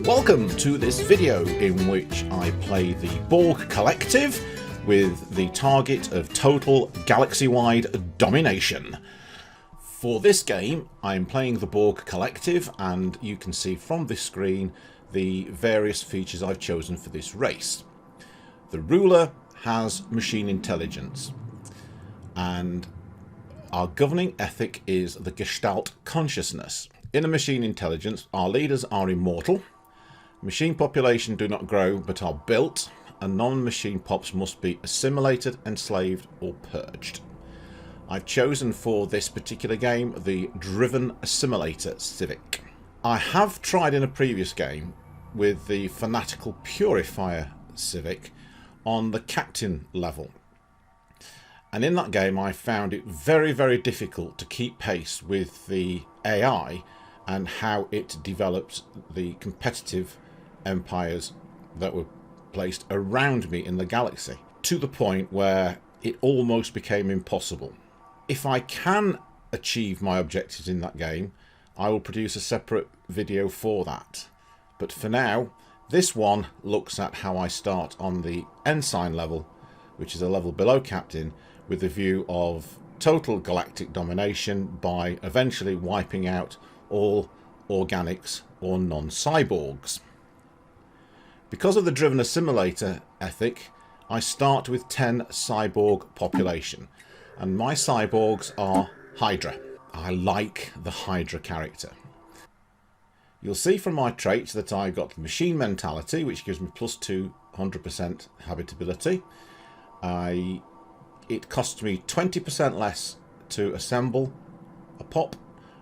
Welcome to this video in which I play the Borg Collective with the target of total galaxy-wide domination. For this game I'm playing the Borg Collective, and you can see from this screen the various features I've chosen for this race. The ruler has machine intelligence, and our governing ethic is the Gestalt consciousness. In a machine intelligence, our leaders are immortal, machine population do not grow but are built, and non-machine pops must be assimilated, enslaved or purged. I've chosen for this particular game the Driven Assimilator Civic. I have tried in a previous game with the Fanatical Purifier Civic on the captain level, and in that game I found it very difficult to keep pace with the AI and how it developed the competitive empires that were placed around me in the galaxy, to the point where it almost became impossible. If I can achieve my objectives in that game, I will produce a separate video for that. But for now, this one looks at how I start on the ensign level, which is a level below captain, with the view of total galactic domination by eventually wiping out all organics or non-cyborgs. Because of the Driven Assimilator ethic, I start with 10 cyborg population, and my cyborgs are Hydra. I like the Hydra character. You'll see from my traits that I got machine mentality, which gives me plus 200% habitability. It costs me 20% less to assemble a pop.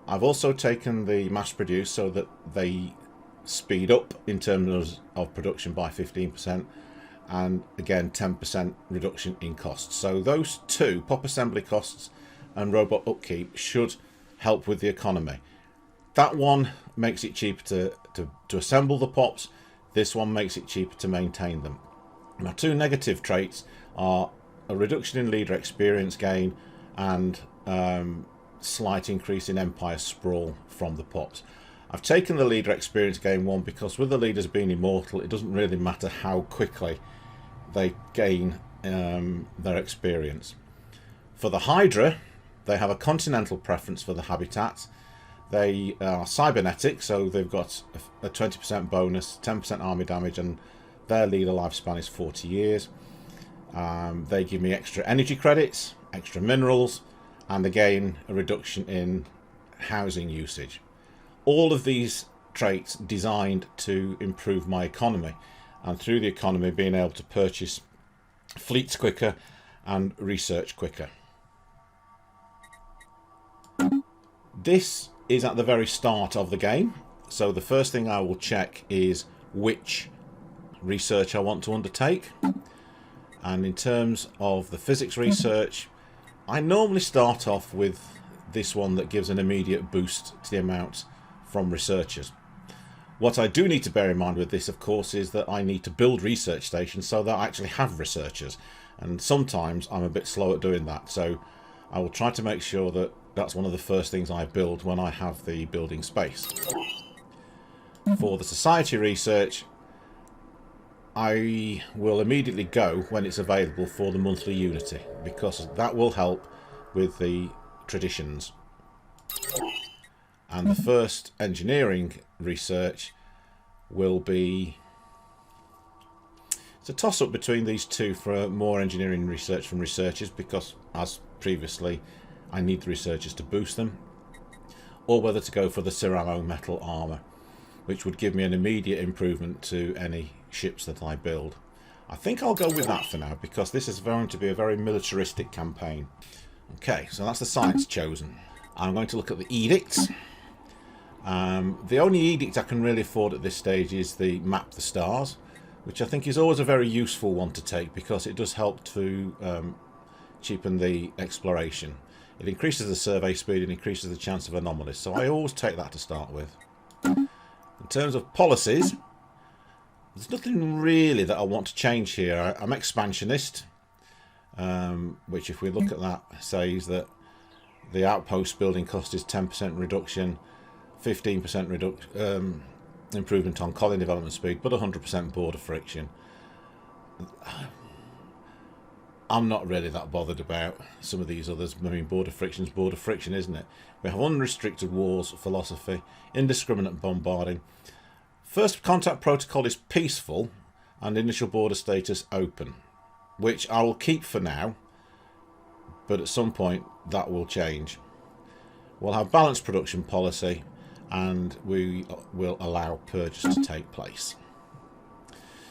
I've also taken the mass produce so that they speed up in terms of production by 15%, and again 10% reduction in costs. So those two, pop assembly costs and robot upkeep, should help with the economy. That one makes it cheaper to assemble the pops. This one makes it cheaper to maintain them. My two negative traits are a reduction in leader experience gain and slight increase in empire sprawl from the pops. I've taken the leader experience gain one because with the leaders being immortal, it doesn't really matter how quickly they gain their experience. For the Hydra, they have a continental preference for the habitat. They are cybernetic, so they've got a 20% bonus, 10% army damage, and their leader lifespan is 40 years. They give me extra energy credits, extra minerals, and again a reduction in housing usage. All of these traits designed to improve my economy, and through the economy being able to purchase fleets quicker and research quicker. This is at the very start of the game, so the first thing I will check is which research I want to undertake. And in terms of the physics research, I normally start off with this one that gives an immediate boost to the amount from researchers. What I do need to bear in mind with this, of course, is that I need to build research stations so that I actually have researchers, and sometimes I'm a bit slow at doing that, so I will try to make sure that that's one of the first things I build when I have the building space. For the society research, I will immediately go when it's available for the monthly unity, because that will help with the traditions. And the first engineering research will be... It's a toss-up between these two for more engineering research from researchers, because as previously I need the researchers to boost them, or whether to go for the ceramo metal armour, which would give me an immediate improvement to any ships that I build. I think I'll go with that for now, because this is going to be a very militaristic campaign. Okay, so that's the science chosen. I'm going to look at the edicts. The only edict I can really afford at this stage is the map the stars, which I think is always a very useful one to take, because it does help to cheapen the exploration. It increases the survey speed and increases the chance of anomalies, so I always take that to start with. In terms of policies, there's nothing really that I want to change here. I'm expansionist, which if we look at that says that the outpost building cost is 10% reduction, 15% improvement on colony development speed, but 100% border friction. I'm not really that bothered about some of these others. I mean, border friction's border friction, isn't it? We have unrestricted wars philosophy, indiscriminate bombarding. First contact protocol is peaceful, and initial border status open, which I will keep for now, but at some point that will change. We'll have balanced production policy, and we will allow purges to take place.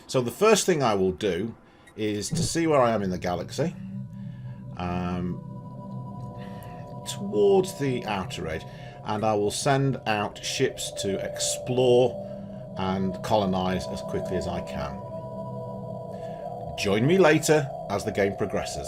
So the first thing I will do is to see where I am in the galaxy, towards the outer edge, and I will send out ships to explore and colonize as quickly as I can. Join me later as the game progresses.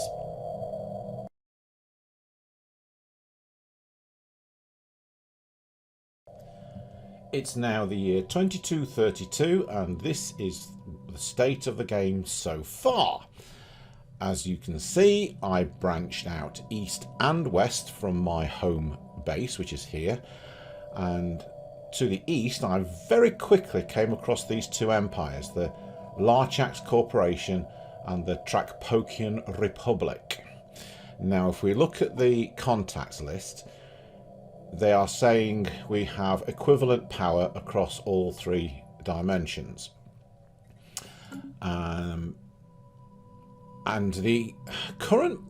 It's now the year 2232, and this is the state of the game so far. As you can see, I branched out east and west from my home base, which is here, and to the east I very quickly came across these two empires, the Larchax Corporation and the Trakpokian Republic. Now if we look at the contacts list, they are saying we have equivalent power across all three dimensions. And the current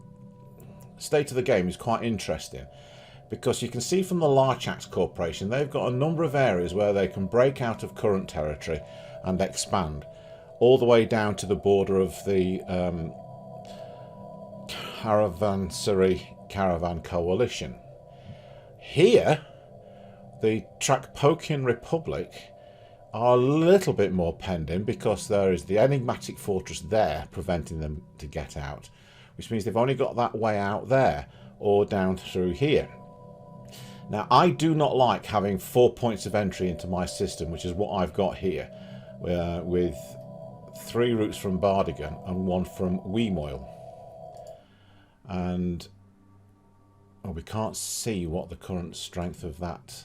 state of the game is quite interesting, because you can see from the Larchax Corporation they've got a number of areas where they can break out of current territory and expand, all the way down to the border of the Caravan Coalition. Here, the Trakpokian Republic are a little bit more penned in, because there is the enigmatic fortress there preventing them to get out, which means they've only got that way out there or down through here. Now, I do not like having 4 points of entry into my system, which is what I've got here, with 3 routes from Bardigan and 1 from Weemoil. And well, we can't see what the current strength of that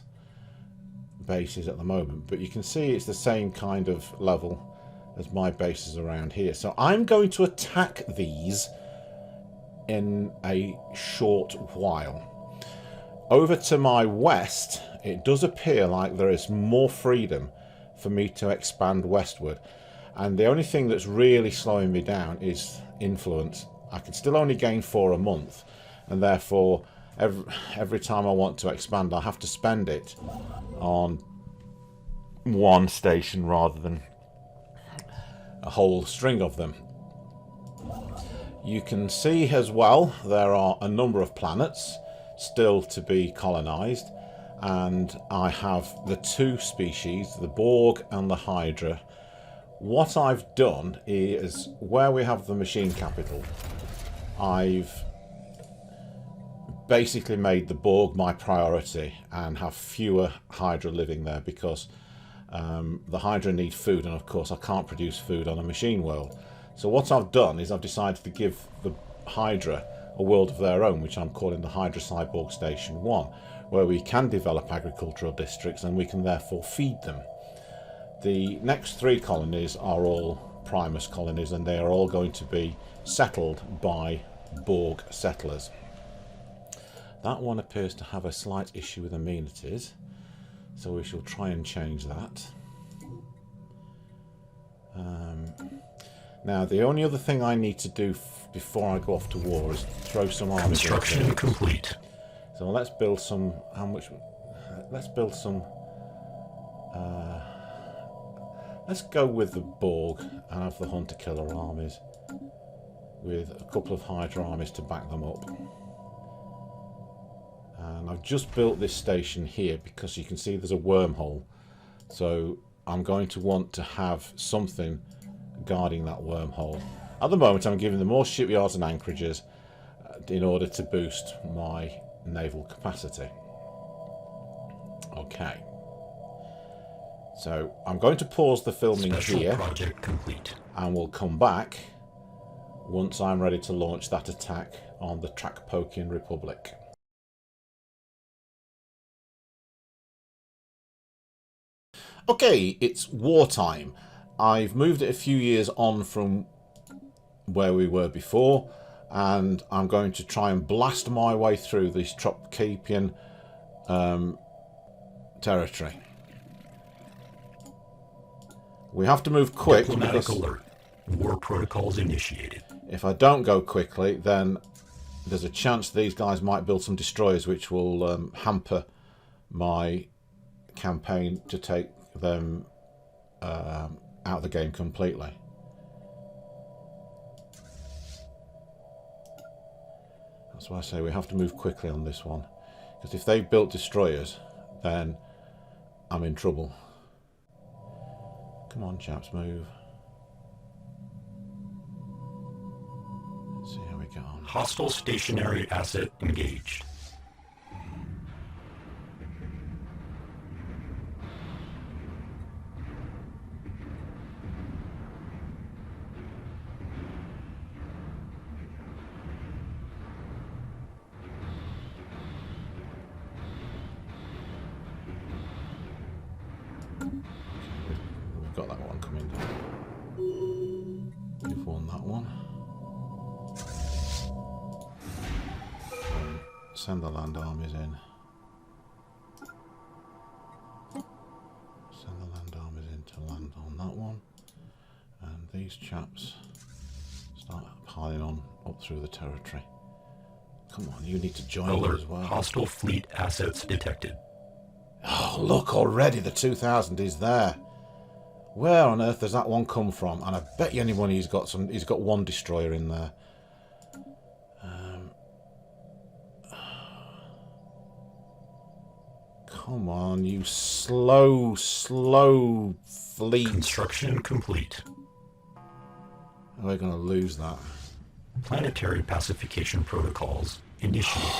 base is at the moment, but you can see it's the same kind of level as my bases around here. So I'm going to attack these in a short while. Over to my west, it does appear like there is more freedom for me to expand westward, and the only thing that's really slowing me down is influence. I can still only gain 4 a month, and therefore every time I want to expand I have to spend it on one station rather than a whole string of them. You can see as well there are a number of planets still to be colonized, and I have the 2 species, the Borg and the Hydra. What I've done is, where we have the machine capital, I've basically made the Borg my priority and have fewer Hydra living there, because the Hydra need food, and of course I can't produce food on a machine world. So what I've done is I've decided to give the Hydra a world of their own, which I'm calling the Hydra Cyborg Station 1, where we can develop agricultural districts and we can therefore feed them. The next 3 colonies are all Primus colonies, and they are all going to be settled by Borg settlers. That one appears to have a slight issue with amenities, so we shall try and change that. Now, the only other thing I need to do before I go off to war is throw some armies. Construction complete. So let's build some. How much? Let's build some. Let's go with the Borg and have the hunter-killer armies, with a couple of Hydra armies to back them up. And I've just built this station here because you can see there's a wormhole, so I'm going to want to have something guarding that wormhole. At the moment I'm giving them more shipyards and anchorages in order to boost my naval capacity. Okay, so I'm going to pause the filming here, project complete, and we'll come back once I'm ready to launch that attack on the Trakpokian Republic. Okay, it's wartime. I've moved it a few years on from where we were before, and I'm going to try and blast my way through this Tropican territory. We have to move quick. Diplomatic alert. War protocols initiated. If I don't go quickly, then there's a chance these guys might build some destroyers, which will hamper my campaign to take them out of the game completely. That's why I say we have to move quickly on this one, because if they've built destroyers, then I'm in trouble. Come on, chaps, move. Let's see how we get on. Hostile stationary asset engaged. We've got that one coming down. We've won that one. Send the land armies in. Send the land armies in to land on that one. And these chaps start piling on up through the territory. Come on, you need to join Alert. as well. Hostile fleet assets detected. Oh, look, already the 2000 is there. Where on earth does that one come from? And I bet you anyone he's got one destroyer in there. Come on, you slow fleet. Construction complete. We're going to lose that. Planetary pacification protocols initiated.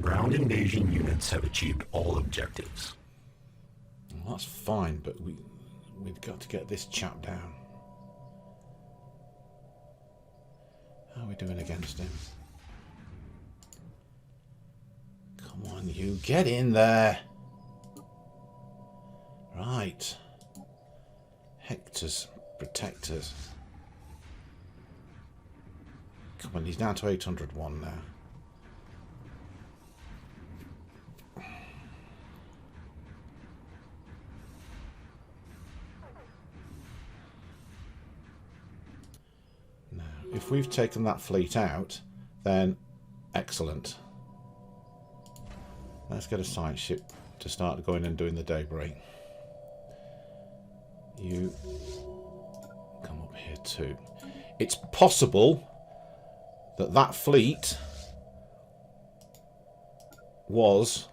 Ground invasion units have achieved all objectives. Well, that's fine, but we've got to get this chap down. How are we doing against him? Come on, you get in there. Right. Hector's protectors. Come on, he's down to 801 now. Now, if we've taken that fleet out, then excellent. Let's get a science ship to start going and doing the daybreak. You come up here too. It's possible that that fleet was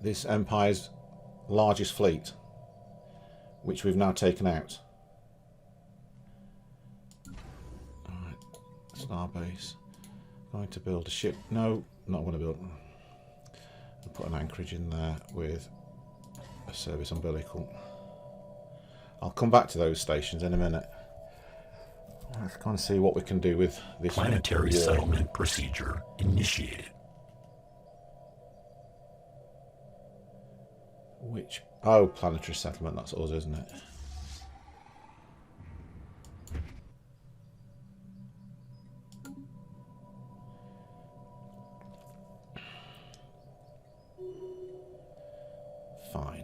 this empire's largest fleet, which we've now taken out. Alright, Starbase. Going to build a ship. No, not going to build. I'll put an anchorage in there with a service umbilical. I'll come back to those stations in a minute. Let's kind of see what we can do with this Planetary war. settlement procedure initiated. Which? Oh, planetary settlement. That's us, isn't it? Fine.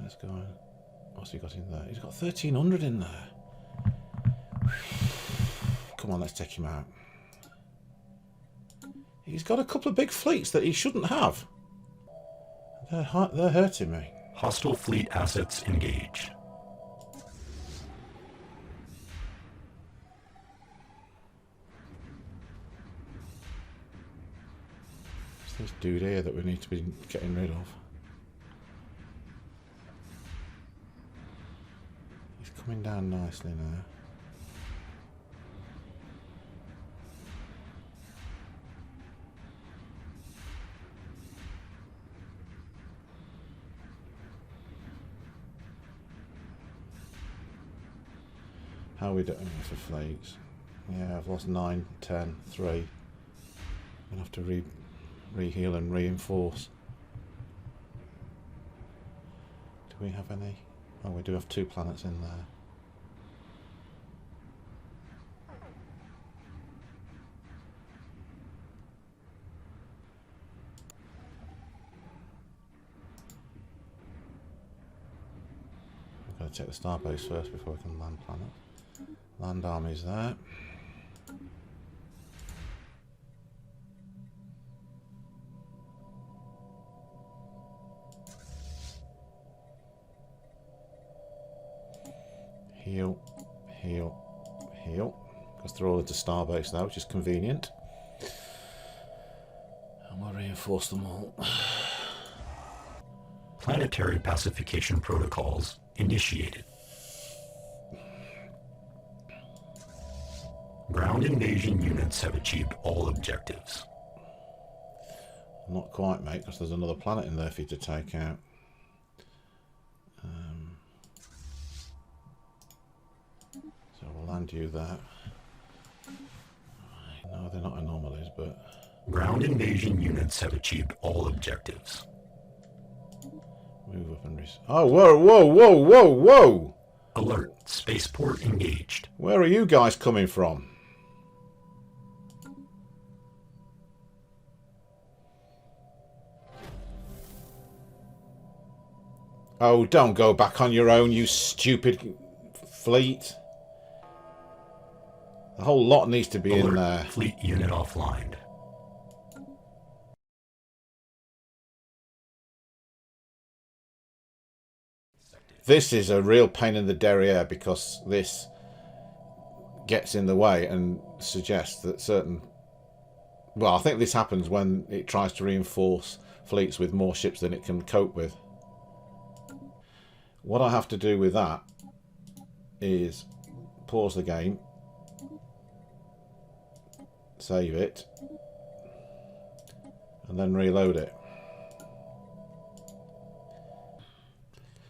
Let's go on. What's he got in there? He's got 1300 in there. Come on, let's take him out. He's got a couple of big fleets that he shouldn't have. They're hurting me. Hostile fleet assets engaged. It's this dude here that we need to be getting rid of. He's coming down nicely now. How are we doing for fleets? Yeah, I've lost 9, 10, 3. I'm going to have to re-heal and reinforce. Do we have any? Oh, we do have 2 planets in there. I've got to check the starbase first before we can land planet. Land armies there. Heal, heal, heal. Because they're all into starbase now, which is convenient. And we'll reinforce them all. Planetary pacification protocols initiated. Ground invasion units have achieved all objectives. Not quite, mate, because there's another planet in there for you to take out. So we'll land you there. No, they're not anomalies, but... Ground invasion units have achieved all objectives. Move up and... Oh, whoa, whoa, whoa, whoa, whoa! Alert. Spaceport engaged. Where are you guys coming from? Oh, don't go back on your own, you stupid fleet. The whole lot needs to be in there. Fleet unit offline. This is a real pain in the derriere because this gets in the way and suggests that certain... Well, I think this happens when it tries to reinforce fleets with more ships than it can cope with. What I have to do with that is pause the game, save it, and then reload it.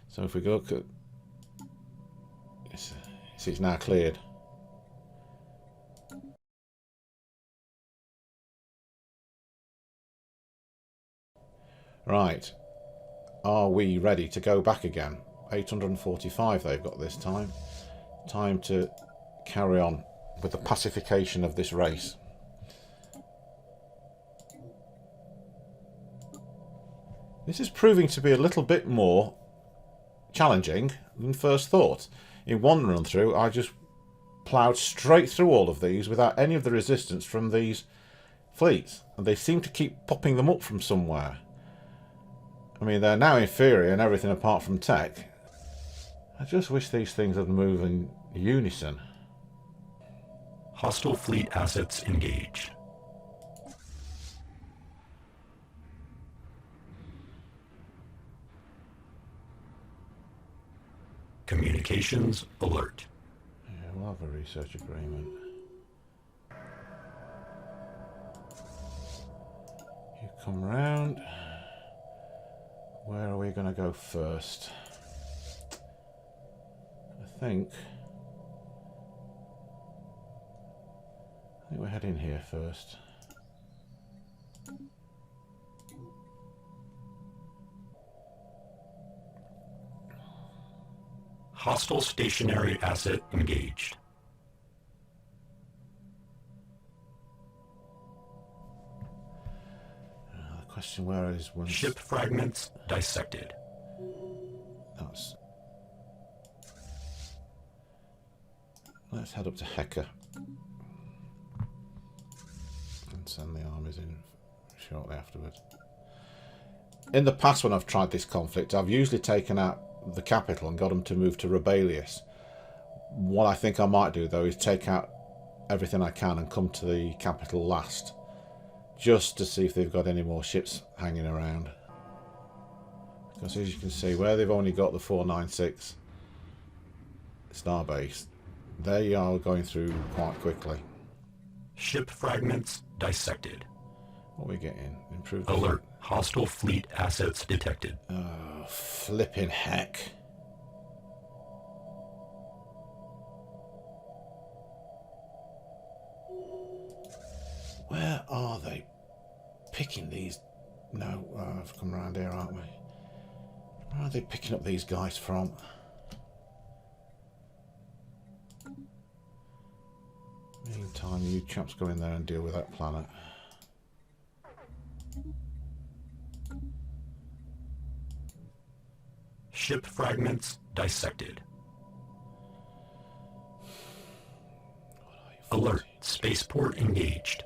So if we go look at... See, it's now cleared. Right. Are we ready to go back again? 845 they've got this time. Time to carry on with the pacification of this race. This is proving to be a little bit more challenging than first thought. In one run through, I just ploughed straight through all of these without any of the resistance from these fleets, and they seem to keep popping them up from somewhere. I mean, they're now inferior in everything apart from tech. I just wish these things would move in unison. Hostile fleet assets engaged. Communications alert. Yeah, we'll have a research agreement. You come round. Where are we going to go first? I think we're heading here first. Hostile stationary asset engaged. The question where is one? Ship fragments dissected. That's... Let's head up to Heka and send the armies in shortly afterwards. In the past, when I've tried this conflict, I've usually taken out the capital and got them to move to Rebellious. What I think I might do, though, is take out everything I can and come to the capital last, just to see if they've got any more ships hanging around. Because as you can see, where they've only got the 496 starbase, they are going through quite quickly. Ship fragments dissected. What are we getting? Improved alert. Hostile fleet assets detected. Oh, flipping heck. Where are they picking these? No, I've come around here, aren't we? Where are they picking up these guys from? Meantime, you chaps go in there and deal with that planet. Ship fragments dissected. Alert. Spaceport engaged.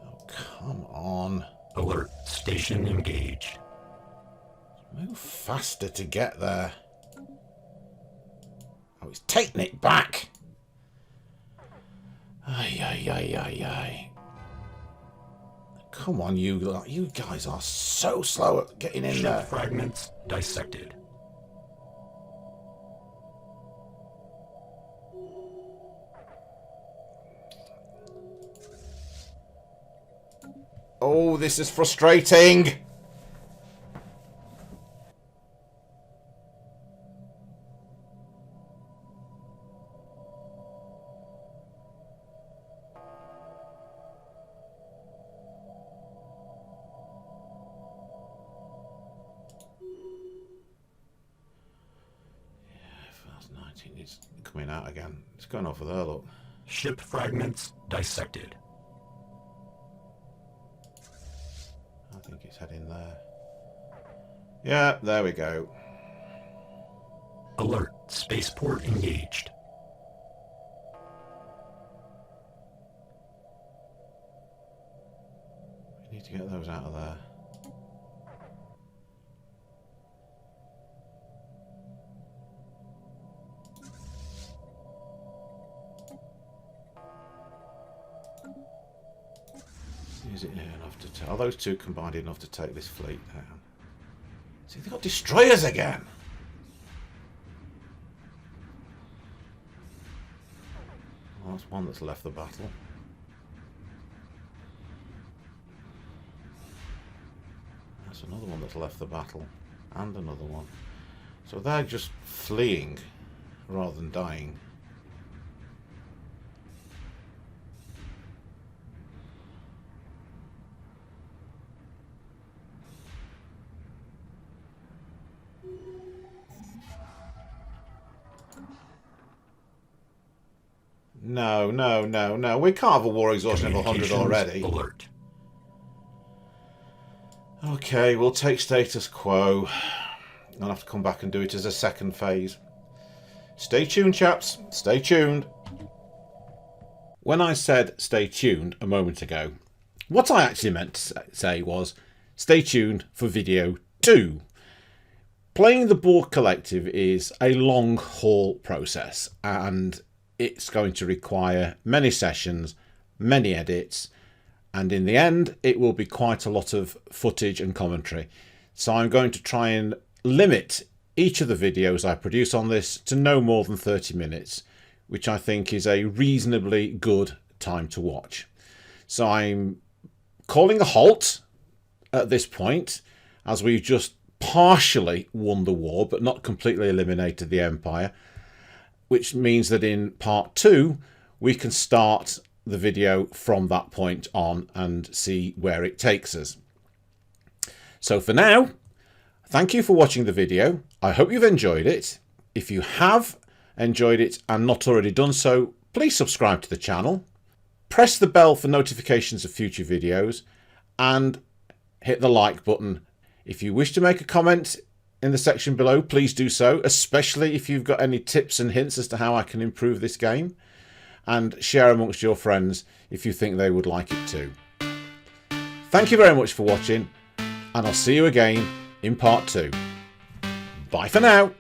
Oh, come on. Alert. Station engaged. Move faster to get there. Oh, he's taking it back. Ay, ay, ay, ay, ay. Come on, you guys are so slow at getting in there. Ship fragments dissected. Oh, this is frustrating. It's coming out again. It's going over there, look. Ship fragments dissected. I think it's heading there. Yeah, there we go. Alert. Spaceport engaged. We need to get those out of there. Is it enough to take? Are those two combined enough to take this fleet down? See, they've got destroyers again. Well, that's one that's left the battle. That's another one that's left the battle. And another one. So they're just fleeing rather than dying. No, no, no, no. We can't have a war exhaustion of 100 already. Alert. Okay, we'll take status quo. I'll have to come back and do it as a second phase. Stay tuned, chaps. Stay tuned. When I said stay tuned a moment ago, what I actually meant to say was stay tuned for video 2. Playing the Borg Collective is a long haul process, and it's going to require many sessions, many edits, and in the end it will be quite a lot of footage and commentary. So I'm going to try and limit each of the videos I produce on this to no more than 30 minutes, which I think is a reasonably good time to watch. So I'm calling a halt at this point, as we've just partially won the war but not completely eliminated the Empire, which means that in part 2 we can start the video from that point on and see where it takes us. So for now, thank you for watching the video. I hope you've enjoyed it. If you have enjoyed it and not already done so, please subscribe to the channel, press the bell for notifications of future videos, and hit the like button. If you wish to make a comment in the section below, please do so, especially if you've got any tips and hints as to how I can improve this game, and share amongst your friends if you think they would like it too. Thank you very much for watching, and I'll see you again in part 2. Bye for now.